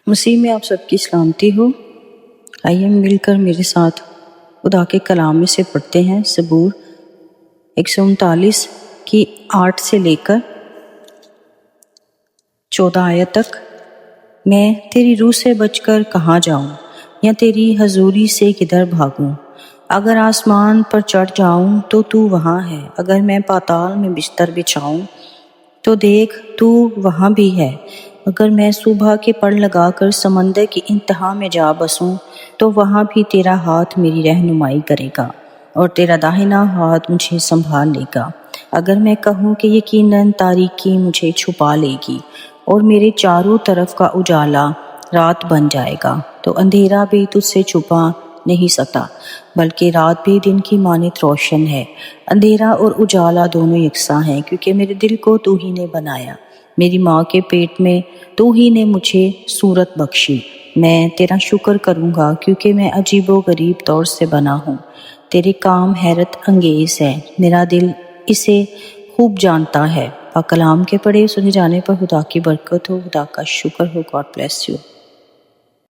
مسیح میں آپ سب کی سلامتی ہو۔ آئیے مل کر میرے ساتھ خدا کے کلام میں سے پڑھتے ہیں۔ زبور 139 کی 8 سے لے کر 14 آیت تک۔ میں تیری روح سے بچ کر کہاں جاؤں یا تیری حضوری سے کدھر بھاگوں؟ اگر آسمان پر چڑھ جاؤں تو وہاں ہے، اگر میں پاتال میں بستر بچھاؤں تو دیکھ تو وہاں بھی ہے، اگر میں صبح کے پڑ لگا کر سمندر کی انتہا میں جا بسوں تو وہاں بھی تیرا ہاتھ میری رہنمائی کرے گا اور تیرا داہنا ہاتھ مجھے سنبھال لے گا۔ اگر میں کہوں کہ یقیناً تاریکی مجھے چھپا لے گی اور میرے چاروں طرف کا اجالا رات بن جائے گا، تو اندھیرا بھی تجھ سے چھپا نہیں سکتا، بلکہ رات بھی دن کی مانند روشن ہے۔ اندھیرا اور اجالا دونوں یکساں ہیں، کیونکہ میرے دل کو تو ہی نے بنایا، میری ماں کے پیٹ میں تو ہی نے مجھے صورت بخشی۔ میں تیرا شکر کروں گا کیونکہ میں عجیب و غریب طور سے بنا ہوں۔ تیرے کام حیرت انگیز ہے، میرا دل اسے خوب جانتا ہے۔ پاک کلام کے پڑھے سنے جانے پر خدا کی برکت ہو، خدا کا شکر ہو۔ God bless you.